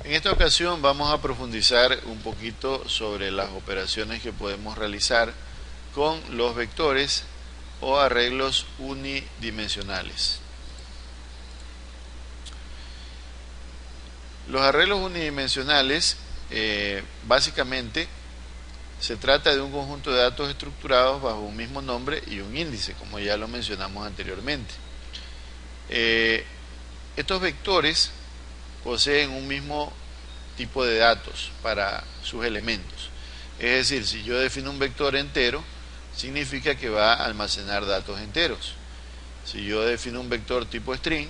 En esta ocasión vamos a profundizar un poquito sobre las operaciones que podemos realizar con los vectores o arreglos unidimensionales. Los arreglos unidimensionales básicamente se trata de un conjunto de datos estructurados bajo un mismo nombre y un índice, como ya lo mencionamos anteriormente. Estos vectores poseen un mismo tipo de datos para sus elementos. Es decir, si yo defino un vector entero, significa que va a almacenar datos enteros. Si yo defino un vector tipo string,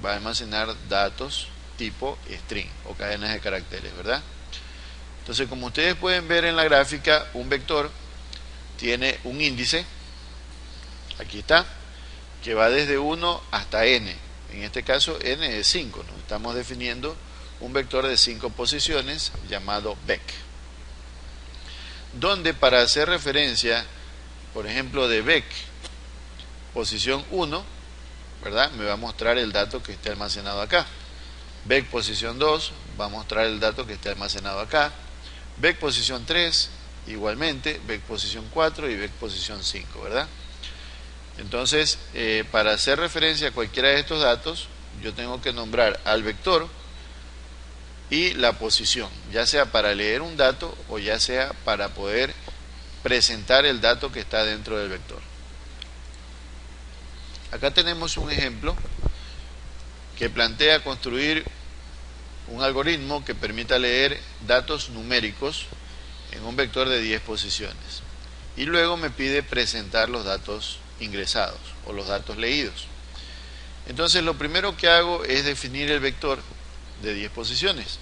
va a almacenar datos tipo string o cadenas de caracteres, ¿verdad? Entonces, como ustedes pueden ver en la gráfica, un vector tiene un índice, aquí está, que va desde 1 hasta n. En este caso n es 5, ¿no? Estamos definiendo un vector de 5 posiciones llamado vec, donde para hacer referencia, por ejemplo, de vec posición 1, ¿verdad?, me va a mostrar el dato que esté almacenado acá. Vec posición 2 va a mostrar el dato que esté almacenado acá. Vec posición 3 igualmente, vec posición 4 y vec posición 5, ¿verdad? Entonces, para hacer referencia a cualquiera de estos datos, yo tengo que nombrar al vector y la posición, ya sea para leer un dato o ya sea para poder presentar el dato que está dentro del vector. Acá tenemos un ejemplo que plantea construir un algoritmo que permita leer datos numéricos en un vector de 10 posiciones y luego me pide presentar los datos ingresados o los datos leídos. Entonces lo primero que hago es definir el vector de 10 posiciones,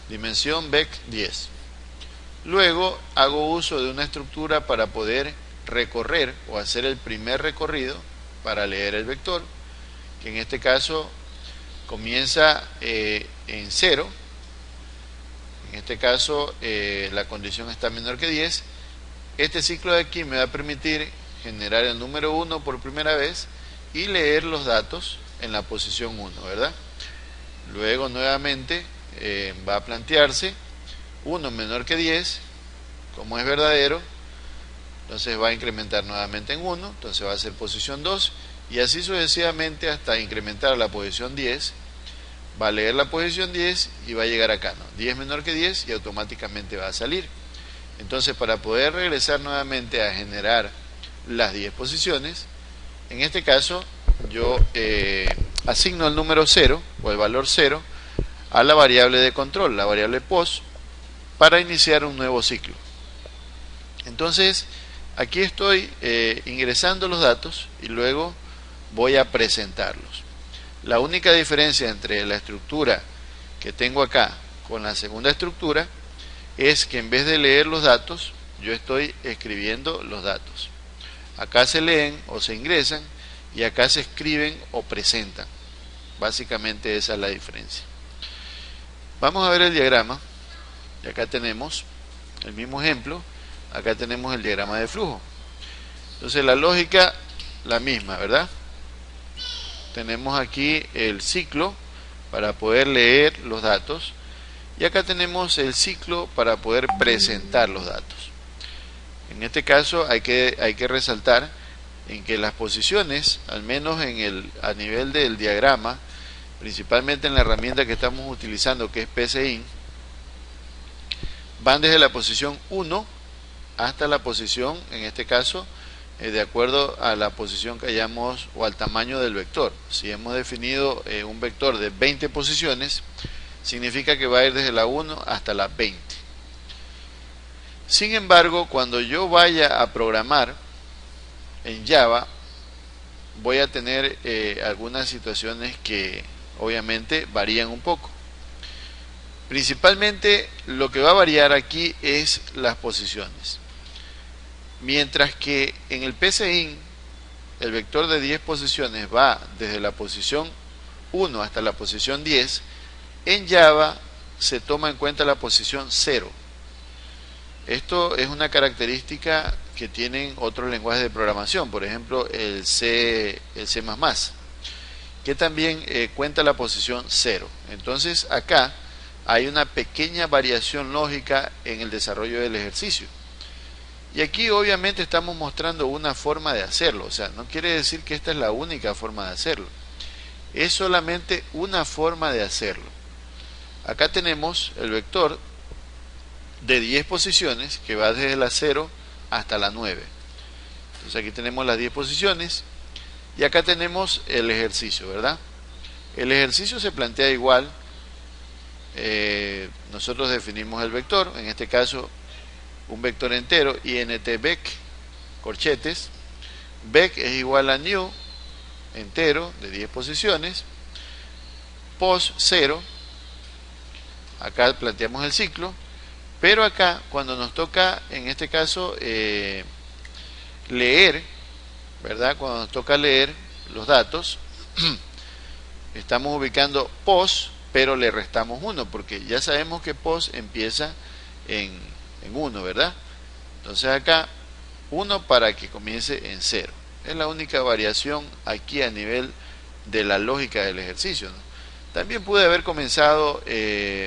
dimensión vec 10. Luego hago uso de una estructura para poder recorrer o hacer el primer recorrido para leer el vector, que en este caso comienza en 0. En este caso la condición está menor que 10. Este ciclo de aquí me va a permitir generar el número 1 por primera vez y leer los datos en la posición 1, ¿verdad? Luego nuevamente va a plantearse 1 menor que 10, como es verdadero, entonces va a incrementar nuevamente en 1, entonces va a ser posición 2 y así sucesivamente hasta incrementar a la posición 10. Va a leer la posición 10 y va a llegar acá, ¿no? 10 menor que 10 y automáticamente va a salir. Entonces, para poder regresar nuevamente a generar las 10 posiciones, en este caso yo asigno el número 0 o el valor 0 a la variable de control, la variable post, para iniciar un nuevo ciclo. Entonces, aquí estoy ingresando los datos y luego voy a presentarlos. La única diferencia entre la estructura que tengo acá con la segunda estructura es que en vez de leer los datos, yo estoy escribiendo los datos. Acá se leen o se ingresan y acá se escriben o presentan. Básicamente esa es la diferencia. Vamos a ver el diagrama. Y acá tenemos el mismo ejemplo. Acá tenemos el diagrama de flujo. Entonces la lógica la misma, ¿verdad? Tenemos aquí el ciclo para poder leer los datos y acá tenemos el ciclo para poder presentar los datos. En este caso hay que resaltar en que las posiciones, al menos a nivel del diagrama, principalmente en la herramienta que estamos utilizando, que es PSIN, van desde la posición 1 hasta la posición, en este caso, de acuerdo a la posición que hayamos o al tamaño del vector. Si hemos definido un vector de 20 posiciones, significa que va a ir desde la 1 hasta la 20. Sin embargo, cuando yo vaya a programar en Java, voy a tener algunas situaciones que obviamente varían un poco. Principalmente lo que va a variar aquí es las posiciones. Mientras que en el PSIN el vector de 10 posiciones va desde la posición 1 hasta la posición 10, en Java se toma en cuenta la posición 0. Esto es una característica que tienen otros lenguajes de programación, por ejemplo el C++, que también cuenta la posición 0. Entonces acá hay una pequeña variación lógica en el desarrollo del ejercicio. Y aquí obviamente estamos mostrando una forma de hacerlo, o sea, no quiere decir que esta es la única forma de hacerlo. Es solamente una forma de hacerlo. Acá tenemos el vector de 10 posiciones que va desde la 0 hasta la 9. Entonces aquí tenemos las 10 posiciones y acá tenemos el ejercicio, ¿verdad? El ejercicio se plantea igual. Nosotros definimos el vector, en este caso un vector entero, int vec, corchetes. Vec es igual a new, entero, de 10 posiciones, pos 0. Acá planteamos el ciclo, pero acá cuando nos toca, en este caso, leer, ¿verdad? Cuando nos toca leer los datos, estamos ubicando pos, pero le restamos 1, porque ya sabemos que pos empieza en 1, ¿verdad? Entonces acá 1 para que comience en 0. Es la única variación aquí a nivel de la lógica del ejercicio, ¿no? También pude haber comenzado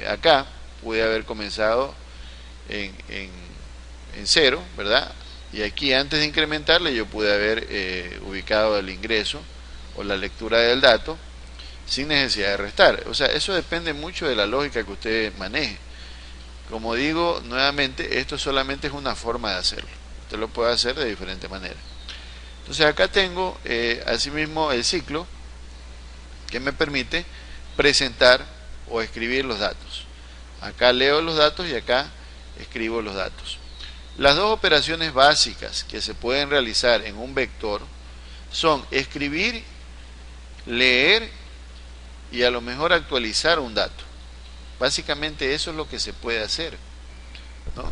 acá, pude haber comenzado en 0, ¿verdad? Y aquí antes de incrementarle yo pude haber ubicado el ingreso o la lectura del dato sin necesidad de restar. O sea, eso depende mucho de la lógica que usted maneje. Como digo nuevamente, esto solamente es una forma de hacerlo. Usted lo puede hacer de diferente manera. Entonces acá tengo asimismo el ciclo que me permite presentar o escribir los datos. Acá leo los datos y acá escribo los datos. Las dos operaciones básicas que se pueden realizar en un vector son escribir, leer y a lo mejor actualizar un dato. Básicamente eso es lo que se puede hacer, ¿no?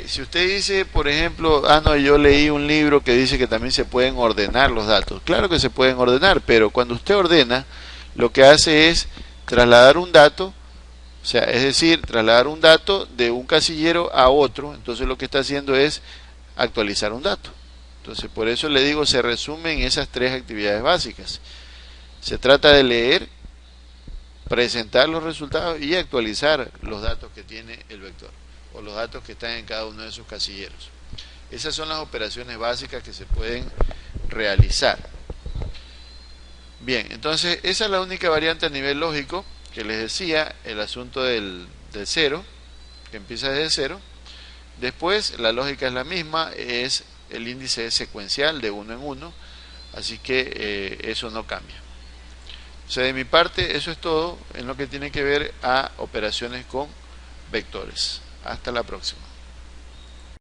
Si usted dice, por ejemplo, no, yo leí un libro que dice que también se pueden ordenar los datos. Claro que se pueden ordenar, pero cuando usted ordena, lo que hace es trasladar un dato, o sea, es decir, trasladar un dato de un casillero a otro. Entonces lo que está haciendo es actualizar un dato. Entonces por eso le digo, se resumen esas tres actividades básicas. Se trata de leer, presentar los resultados y actualizar los datos que tiene el vector o los datos que están en cada uno de esos casilleros. Esas son las operaciones básicas que se pueden realizar. Bien, entonces esa es la única variante a nivel lógico que les decía, el asunto del 0, que empieza desde 0. Después la lógica es la misma, es el índice es secuencial de 1 en 1, así que eso no cambia. O sea, de mi parte eso es todo en lo que tiene que ver a operaciones con vectores. Hasta la próxima.